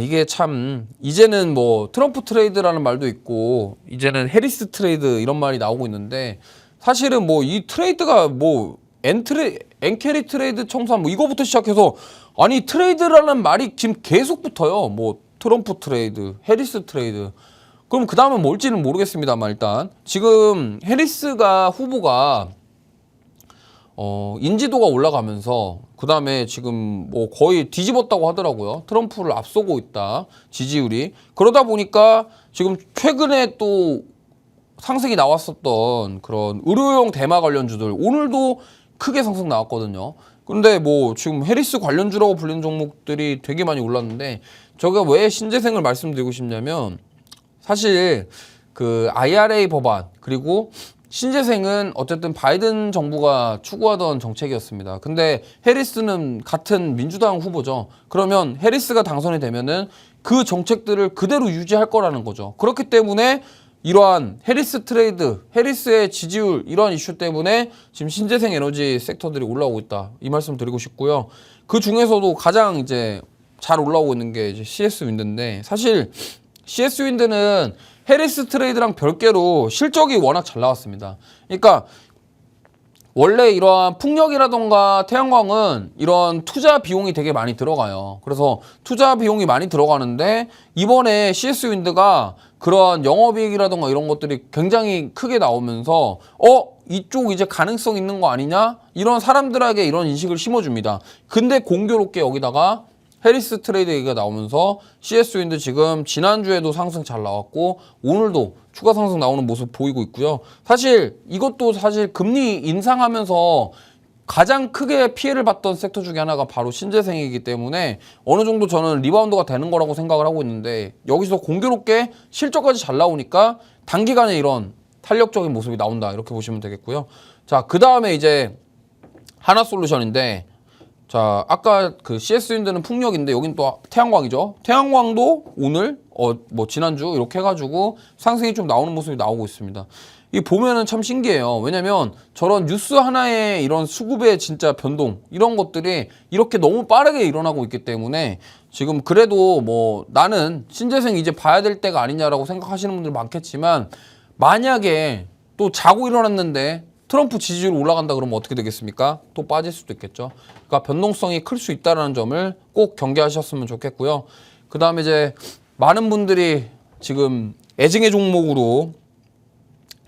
이게 참 이제는 뭐 트럼프 트레이드라는 말도 있고 이제는 해리스 트레이드 이런 말이 나오고 있는데, 사실은 뭐 이 트레이드가 뭐 엔캐리 트레이드 청산 뭐 이거부터 시작해서 아니 트레이드라는 말이 지금 계속 붙어요. 뭐 트럼프 트레이드, 해리스 트레이드. 그럼 그 다음은 뭘지는 모르겠습니다만 일단 지금 해리스가 후보가 인지도가 올라가면서 그 다음에 지금 뭐 거의 뒤집었다고 하더라고요. 트럼프를 앞서고 있다, 지지율이. 그러다 보니까 지금 최근에 또 상승이 나왔었던 그런 의료용 대마 관련주들 오늘도 크게 상승 나왔거든요. 근데 뭐 지금 해리스 관련주라고 불리는 종목들이 되게 많이 올랐는데, 제가 왜 신재생을 말씀드리고 싶냐면 사실 그 IRA 법안 그리고 신재생은 어쨌든 바이든 정부가 추구하던 정책이었습니다. 근데 해리스는 같은 민주당 후보죠. 그러면 해리스가 당선이 되면은 그 정책들을 그대로 유지할 거라는 거죠. 그렇기 때문에 이러한 해리스 트레이드, 해리스의 지지율 이러한 이슈 때문에 지금 신재생 에너지 섹터들이 올라오고 있다. 이 말씀 드리고 싶고요. 그 중에서도 가장 이제 잘 올라오고 있는 게 이제 CS 윈드인데 사실 CS 윈드는 해리스 트레이드랑 별개로 실적이 워낙 잘 나왔습니다. 그러니까 원래 이러한 풍력이라던가 태양광은 이런 투자 비용이 되게 많이 들어가요. 그래서 투자 비용이 많이 들어가는데 이번에 CS 윈드가 그러한 영업이익이라던가 이런 것들이 굉장히 크게 나오면서 이쪽 이제 가능성 있는 거 아니냐? 이런 사람들에게 이런 인식을 심어줍니다. 근데 공교롭게 여기다가 해리스 트레이드 얘기가 나오면서 CS 윈드 지금 지난주에도 상승 잘 나왔고 오늘도 추가 상승 나오는 모습 보이고 있고요. 사실 이것도 사실 금리 인상하면서 가장 크게 피해를 봤던 섹터 중에 하나가 바로 신재생이기 때문에 어느 정도 저는 리바운드가 되는 거라고 생각을 하고 있는데 여기서 공교롭게 실적까지 잘 나오니까 단기간에 이런 탄력적인 모습이 나온다 이렇게 보시면 되겠고요. 자, 그 다음에 이제 하나솔루션인데 자, 아까 그 CS 윈드는 풍력인데 여긴 또 태양광이죠. 태양광도 오늘 뭐 지난주 이렇게 해가지고 상승이 좀 나오는 모습이 나오고 있습니다. 이 보면은 참 신기해요. 왜냐면 저런 뉴스 하나에 이런 수급의 진짜 변동 이런 것들이 이렇게 너무 빠르게 일어나고 있기 때문에 지금 그래도 뭐 나는 신재생 이제 봐야 될 때가 아니냐라고 생각하시는 분들 많겠지만 만약에 또 자고 일어났는데 트럼프 지지율 올라간다 그러면 어떻게 되겠습니까? 또 빠질 수도 있겠죠. 그러니까 변동성이 클 수 있다는 점을 꼭 경계하셨으면 좋겠고요. 그 다음에 이제 많은 분들이 지금 애증의 종목으로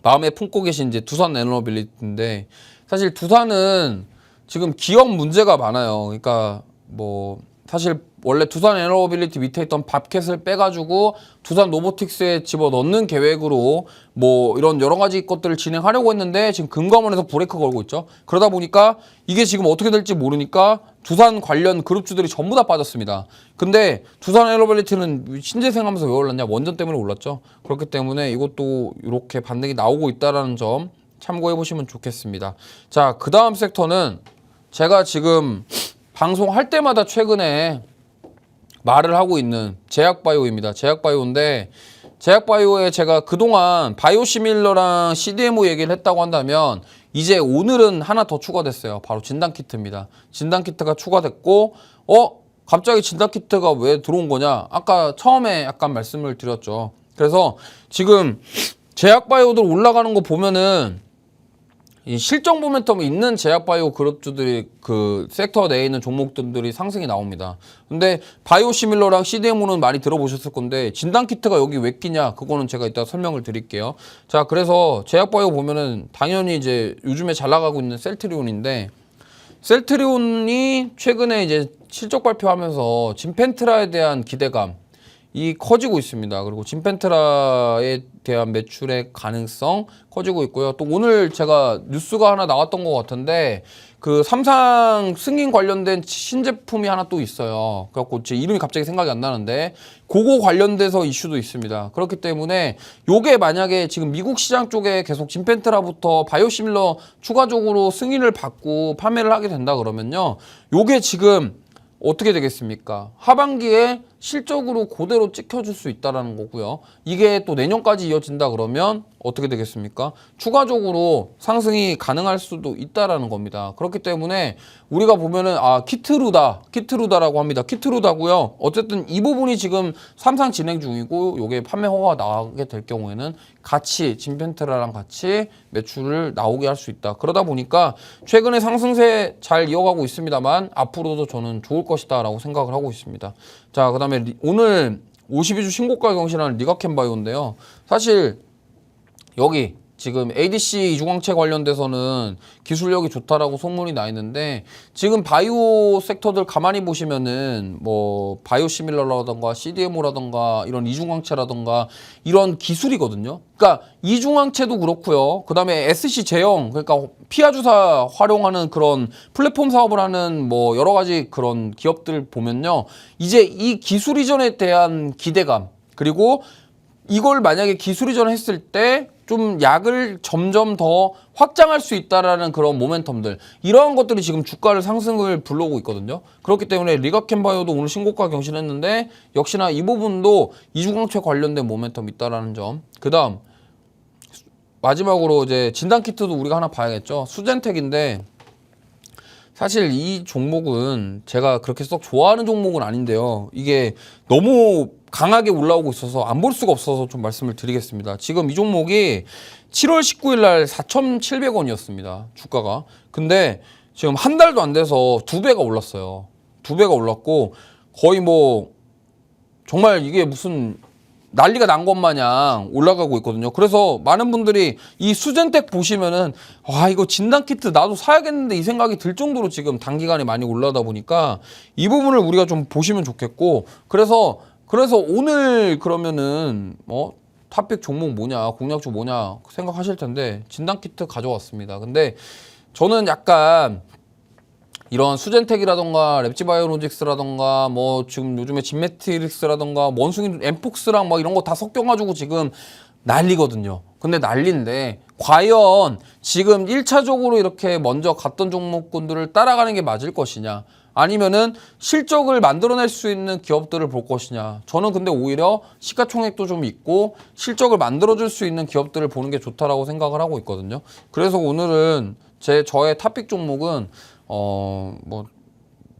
마음에 품고 계신 이제 두산 에너빌리티인데 사실 두산은 지금 기업 문제가 많아요. 그러니까 뭐 사실 원래 두산 에너빌리티 밑에 있던 밥캣을 빼가지고 두산 로보틱스에 집어넣는 계획으로 뭐 이런 여러 가지 것들을 진행하려고 했는데 지금 금감원에서 브레이크 걸고 있죠. 그러다 보니까 이게 지금 어떻게 될지 모르니까 두산 관련 그룹주들이 전부 다 빠졌습니다. 근데 두산 에너빌리티는 신재생하면서 왜 올랐냐? 원전 때문에 올랐죠. 그렇기 때문에 이것도 이렇게 반등이 나오고 있다는 점 참고해 보시면 좋겠습니다. 자, 그 다음 섹터는 제가 지금 방송할 때마다 최근에 말을 하고 있는 제약바이오입니다. 제약바이오인데 제약바이오에 제가 그동안 바이오시밀러랑 CDMO 얘기를 했다고 한다면 이제 오늘은 하나 더 추가됐어요. 바로 진단키트입니다. 진단키트가 추가됐고 갑자기 진단키트가 왜 들어온 거냐? 아까 처음에 약간 말씀을 드렸죠. 그래서 지금 제약바이오들 올라가는 거 보면은 이 실적 모멘텀이 있는 제약바이오 그룹주들이 그 섹터 내에 있는 종목들이 상승이 나옵니다. 근데 바이오시밀러랑 CDMO는 많이 들어보셨을 건데 진단키트가 여기 왜 끼냐? 그거는 제가 이따 설명을 드릴게요. 자, 그래서 제약바이오 보면은 당연히 이제 요즘에 잘 나가고 있는 셀트리온인데 셀트리온이 최근에 이제 실적 발표하면서 진펜트라에 대한 기대감 이 커지고 있습니다. 그리고 진펜트라에 대한 매출의 가능성 커지고 있고요. 또 오늘 제가 뉴스가 하나 나왔던 것 같은데 그 삼상 승인 관련된 신제품이 하나 또 있어요. 그래갖고 제 이름이 갑자기 생각이 안 나는데 그거 관련돼서 이슈도 있습니다. 그렇기 때문에 요게 만약에 지금 미국 시장 쪽에 계속 진펜트라부터 바이오시밀러 추가적으로 승인을 받고 판매를 하게 된다 그러면요. 요게 지금 어떻게 되겠습니까? 하반기에 실적으로 그대로 찍혀줄 수 있다는 거고요. 이게 또 내년까지 이어진다 그러면 어떻게 되겠습니까? 추가적으로 상승이 가능할 수도 있다라는 겁니다. 그렇기 때문에 우리가 보면은 키트루다라고 합니다. 키트루다고요. 어쨌든 이 부분이 지금 삼상 진행 중이고 요게 판매 허가가 나게 될 경우에는 같이 진펜트라랑 같이 매출을 나오게 할 수 있다. 그러다 보니까 최근에 상승세 잘 이어가고 있습니다만 앞으로도 저는 좋을 것이다라고 생각을 하고 있습니다. 자, 그다음에 오늘 52주 신고가 경신하는 리가캠바이오인데요. 사실 여기 지금 ADC 이중항체 관련돼서는 기술력이 좋다라고 소문이 나 있는데 지금 바이오 섹터들 가만히 보시면은 뭐 바이오시밀러라던가 CDMO라던가 이런 이중항체라던가 이런 기술이거든요. 그러니까 이중항체도 그렇고요. 그다음에 SC 제형 그러니까 피하 주사 활용하는 그런 플랫폼 사업을 하는 뭐 여러 가지 그런 기업들 보면요. 이제 이 기술 이전에 대한 기대감 그리고 이걸 만약에 기술 이전 했을 때 좀 약을 점점 더 확장할 수 있다라는 그런 모멘텀들 이러한 것들이 지금 주가를 상승을 불러오고 있거든요. 그렇기 때문에 리가캠바이오도 오늘 신고가 경신했는데 역시나 이 부분도 이중항체 관련된 모멘텀이 있다라는 점. 그다음 마지막으로 이제 진단 키트도 우리가 하나 봐야겠죠. 수젠텍인데 사실 이 종목은 제가 그렇게 썩 좋아하는 종목은 아닌데요. 이게 너무 강하게 올라오고 있어서 안 볼 수가 없어서 좀 말씀을 드리겠습니다. 지금 이 종목이 7월 19일 날 4,700원이었습니다. 주가가. 근데 지금 한 달도 안 돼서 2배가 올랐어요. 2배가 올랐고 거의 뭐 정말 이게 무슨 난리가 난 것 마냥 올라가고 있거든요. 그래서 많은 분들이 이 수젠텍 보시면은 와 이거 진단키트 나도 사야겠는데 이 생각이 들 정도로 지금 단기간에 많이 올라다 보니까 이 부분을 우리가 좀 보시면 좋겠고 그래서 오늘 그러면은 탑픽 종목 뭐냐 공략주 뭐냐 생각하실 텐데 진단키트 가져왔습니다. 근데 저는 약간 이런 수젠텍이라던가 랩지바이오로직스라던가 뭐 지금 요즘에 진메트릭스라던가 원숭이 엠폭스랑 막 이런 거 다 섞여가지고 지금 난리거든요. 근데 난리인데 과연 지금 1차적으로 이렇게 먼저 갔던 종목군들을 따라가는 게 맞을 것이냐 아니면은 실적을 만들어낼 수 있는 기업들을 볼 것이냐. 저는 근데 오히려 시가총액도 좀 있고 실적을 만들어줄 수 있는 기업들을 보는 게 좋다라고 생각을 하고 있거든요. 그래서 오늘은 저의 탑픽 종목은 뭐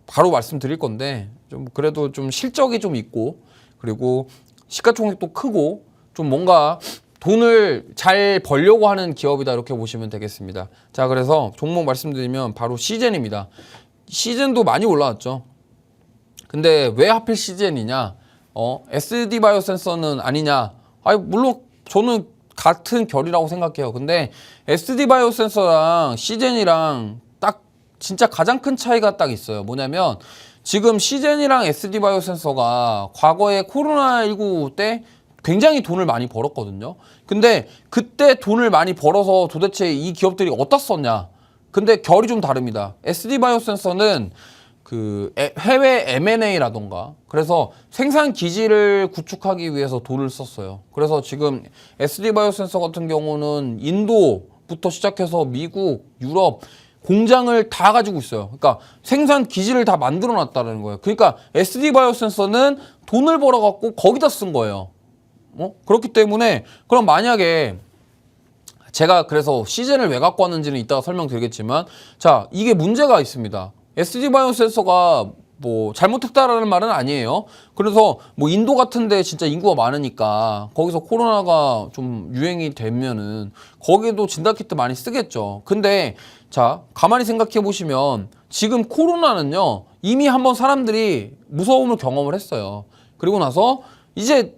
바로 말씀드릴 건데 좀 그래도 좀 실적이 좀 있고 그리고 시가총액도 크고 좀 뭔가 돈을 잘 벌려고 하는 기업이다 이렇게 보시면 되겠습니다. 자 그래서 종목 말씀드리면 바로 시젠입니다. 시젠도 많이 올라왔죠. 근데 왜 하필 시젠이냐? SD 바이오 센서는 아니냐? 아니 물론 저는 같은 결이라고 생각해요. 근데 SD 바이오 센서랑 시젠이랑 딱 진짜 가장 큰 차이가 딱 있어요. 뭐냐면 지금 시젠이랑 SD 바이오 센서가 과거에 코로나19 때 굉장히 돈을 많이 벌었거든요. 근데 그때 돈을 많이 벌어서 도대체 이 기업들이 어디다 썼냐? 근데 결이 좀 다릅니다. SD 바이오 센서는 그 해외 M&A라던가 그래서 생산 기지를 구축하기 위해서 돈을 썼어요. 그래서 지금 SD 바이오 센서 같은 경우는 인도부터 시작해서 미국, 유럽 공장을 다 가지고 있어요. 그러니까 생산 기지를 다 만들어 놨다는 거예요. 그러니까 SD 바이오 센서는 돈을 벌어 갖고 거기다 쓴 거예요. 그렇기 때문에 그럼 만약에 제가 그래서 시젠을 왜 갖고 왔는지는 이따가 설명드리겠지만 자 이게 문제가 있습니다. SD 바이오 센서가 뭐 잘못했다라는 말은 아니에요. 그래서 뭐 인도 같은데 진짜 인구가 많으니까 거기서 코로나가 좀 유행이 되면은 거기도 진단키트 많이 쓰겠죠. 근데 자 가만히 생각해 보시면 지금 코로나는요 이미 한번 사람들이 무서움을 경험을 했어요. 그리고 나서 이제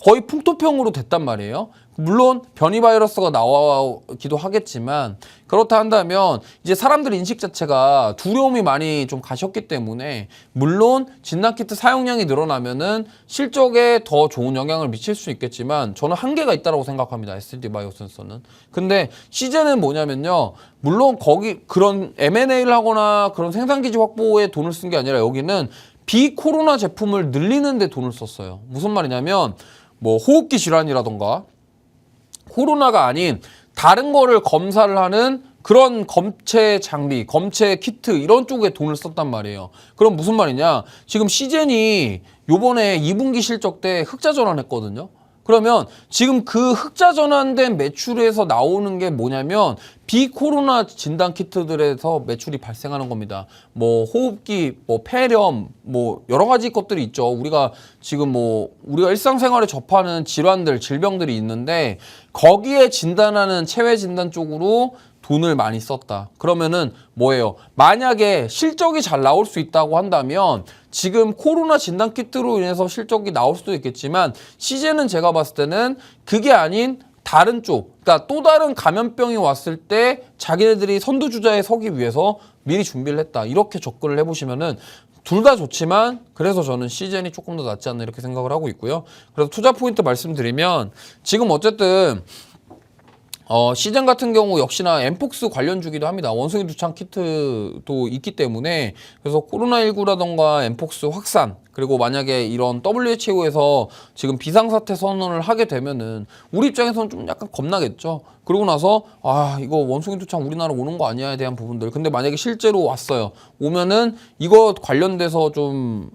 거의 풍토병으로 됐단 말이에요. 물론 변이 바이러스가 나오기도 하겠지만 그렇다 한다면 이제 사람들 인식 자체가 두려움이 많이 좀 가셨기 때문에 물론 진단키트 사용량이 늘어나면은 실적에 더 좋은 영향을 미칠 수 있겠지만 저는 한계가 있다고 생각합니다. SD 바이오 센서는. 근데 시젠은 뭐냐면요. 물론 거기 그런 M&A를 하거나 그런 생산기지 확보에 돈을 쓴 게 아니라 여기는 비코로나 제품을 늘리는 데 돈을 썼어요. 무슨 말이냐면 뭐 호흡기 질환이라던가 코로나가 아닌 다른 거를 검사를 하는 그런 검체 장비, 검체 키트 이런 쪽에 돈을 썼단 말이에요. 그럼 무슨 말이냐? 지금 시젠이 요번에 2분기 실적 때 흑자 전환했거든요. 그러면 지금 그 흑자 전환된 매출에서 나오는 게 뭐냐면 비코로나 진단 키트들에서 매출이 발생하는 겁니다. 뭐 호흡기, 뭐 폐렴, 뭐 여러 가지 것들이 있죠. 우리가 지금 뭐 우리가 일상생활에 접하는 질환들, 질병들이 있는데 거기에 진단하는 체외 진단 쪽으로 돈을 많이 썼다. 그러면은 뭐예요? 만약에 실적이 잘 나올 수 있다고 한다면 지금 코로나 진단키트로 인해서 실적이 나올 수도 있겠지만 시젠은 제가 봤을 때는 그게 아닌 다른 쪽, 그러니까 또 다른 감염병이 왔을 때 자기네들이 선두주자에 서기 위해서 미리 준비를 했다. 이렇게 접근을 해보시면은 둘 다 좋지만 그래서 저는 시젠이 조금 더 낫지 않나 이렇게 생각을 하고 있고요. 그래서 투자 포인트 말씀드리면 지금 어쨌든 시젠 같은 경우 역시나 엠폭스 관련주기도 합니다. 원숭이 두창 키트도 있기 때문에 그래서 코로나19라던가 엠폭스 확산 그리고 만약에 이런 WHO에서 지금 비상사태 선언을 하게 되면은 우리 입장에서는 좀 약간 겁나겠죠. 그러고 나서 이거 원숭이 두창 우리나라 오는 거 아니야에 대한 부분들. 근데 만약에 실제로 왔어요. 오면은 이거 관련돼서 좀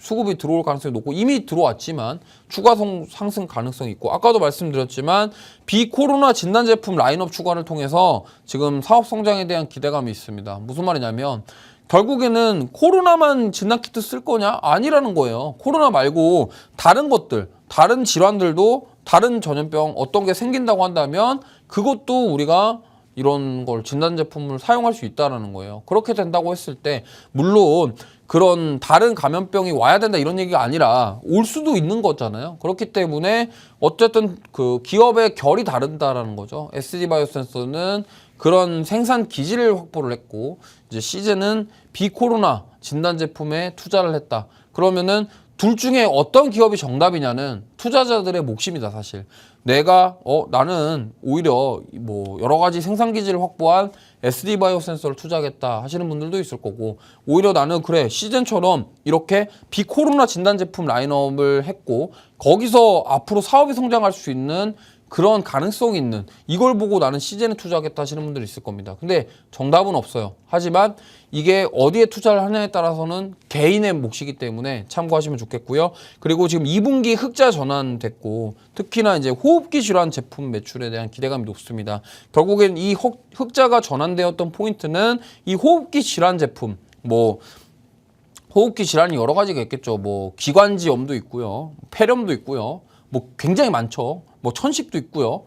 수급이 들어올 가능성이 높고 이미 들어왔지만 추가 상승 가능성이 있고 아까도 말씀드렸지만 비코로나 진단 제품 라인업 추가를 통해서 지금 사업 성장에 대한 기대감이 있습니다. 무슨 말이냐면 결국에는 코로나만 진단키트 쓸 거냐? 아니라는 거예요. 코로나 말고 다른 것들, 다른 질환들도 다른 전염병 어떤 게 생긴다고 한다면 그것도 우리가 이런 걸 진단 제품을 사용할 수 있다라는 거예요. 그렇게 된다고 했을 때 물론 그런 다른 감염병이 와야 된다 이런 얘기가 아니라 올 수도 있는 거잖아요. 그렇기 때문에 어쨌든 그 기업의 결이 다른다라는 거죠. SG 바이오센서는 그런 생산 기지를 확보를 했고 이제 CJ는 비코로나 진단 제품에 투자를 했다. 그러면은 둘 중에 어떤 기업이 정답이냐는 투자자들의 몫입니다, 사실. 내가 나는 오히려 뭐 여러 가지 생산 기지를 확보한 SD 바이오 센서를 투자하겠다 하시는 분들도 있을 거고 오히려 나는 그래 시즌처럼 이렇게 비코로나 진단 제품 라인업을 했고 거기서 앞으로 사업이 성장할 수 있는 그런 가능성이 있는 이걸 보고 나는 시즌에 투자하겠다 하시는 분들이 있을 겁니다. 근데 정답은 없어요. 하지만 이게 어디에 투자를 하냐에 따라서는 개인의 몫이기 때문에 참고하시면 좋겠고요. 그리고 지금 2분기 흑자 전환됐고 특히나 이제 호흡기 질환 제품 매출에 대한 기대감이 높습니다. 결국엔 이 흑자가 전환되었던 포인트는 이 호흡기 질환 제품 호흡기 질환이 여러 가지가 있겠죠. 기관지염도 있고요. 폐렴도 있고요. 굉장히 많죠. 천식도 있고요.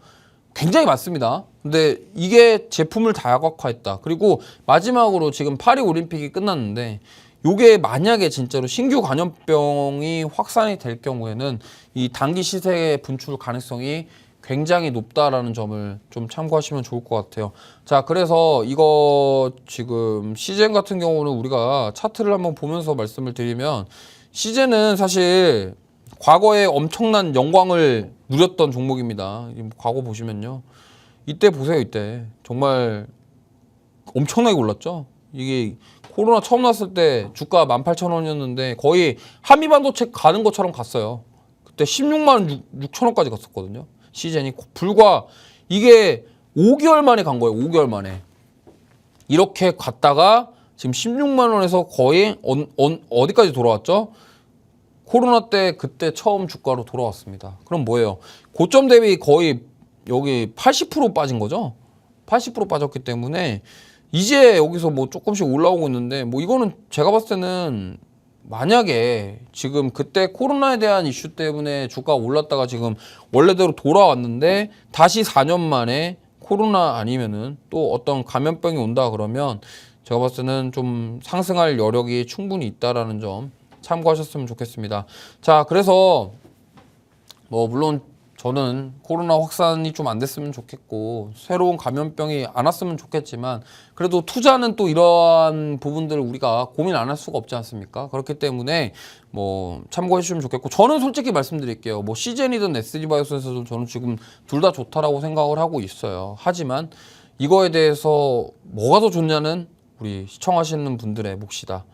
굉장히 많습니다. 근데 이게 제품을 다각화했다. 그리고 마지막으로 지금 파리 올림픽이 끝났는데 요게 만약에 진짜로 신규 감염병이 확산이 될 경우에는 이 단기 시세의 분출 가능성이 굉장히 높다라는 점을 좀 참고하시면 좋을 것 같아요. 자, 그래서 이거 지금 시젠 같은 경우는 우리가 차트를 한번 보면서 말씀을 드리면 시젠은 사실 과거에 엄청난 영광을 누렸던 종목입니다. 과거 보시면요. 이때 보세요, 이때. 정말 엄청나게 올랐죠? 이게 코로나 처음 났을 때 주가 18,000원이었는데 거의 한미반도체 가는 것처럼 갔어요. 그때 16만 6천원까지 갔었거든요. 시젠이 불과 이게 5개월 만에 간 거예요. 5개월 만에. 이렇게 갔다가 지금 16만 원에서 거의 어디까지 돌아왔죠? 코로나 때 그때 처음 주가로 돌아왔습니다. 그럼 뭐예요? 고점 대비 거의 여기 80% 빠진 거죠? 80% 빠졌기 때문에 이제 여기서 조금씩 올라오고 있는데 이거는 제가 봤을 때는 만약에 지금 그때 코로나에 대한 이슈 때문에 주가가 올랐다가 지금 원래대로 돌아왔는데 다시 4년 만에 코로나 아니면은 또 어떤 감염병이 온다 그러면 제가 봤을 때는 좀 상승할 여력이 충분히 있다라는 점 참고하셨으면 좋겠습니다. 자, 그래서 물론 저는 코로나 확산이 좀 안 됐으면 좋겠고 새로운 감염병이 안 왔으면 좋겠지만 그래도 투자는 또 이러한 부분들을 우리가 고민 안 할 수가 없지 않습니까? 그렇기 때문에 참고해 주시면 좋겠고 저는 솔직히 말씀드릴게요. 시젠이든 SG 바이오센서든 저는 지금 둘 다 좋다라고 생각을 하고 있어요. 하지만 이거에 대해서 뭐가 더 좋냐는 우리 시청하시는 분들의 몫이다.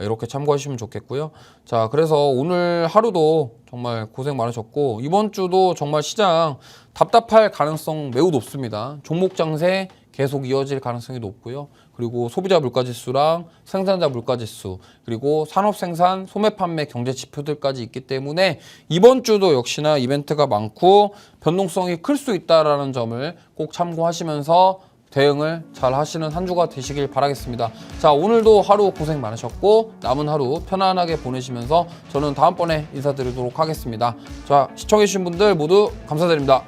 이렇게 참고하시면 좋겠고요. 자, 그래서 오늘 하루도 정말 고생 많으셨고 이번 주도 정말 시장 답답할 가능성 매우 높습니다. 종목 장세 계속 이어질 가능성이 높고요. 그리고 소비자 물가지수랑 생산자 물가지수 그리고 산업생산, 소매판매 경제지표들까지 있기 때문에 이번 주도 역시나 이벤트가 많고 변동성이 클 수 있다는 점을 꼭 참고하시면서 대응을 잘 하시는 한 주가 되시길 바라겠습니다. 자, 오늘도 하루 고생 많으셨고 남은 하루 편안하게 보내시면서 저는 다음번에 인사드리도록 하겠습니다. 자, 시청해주신 분들 모두 감사드립니다.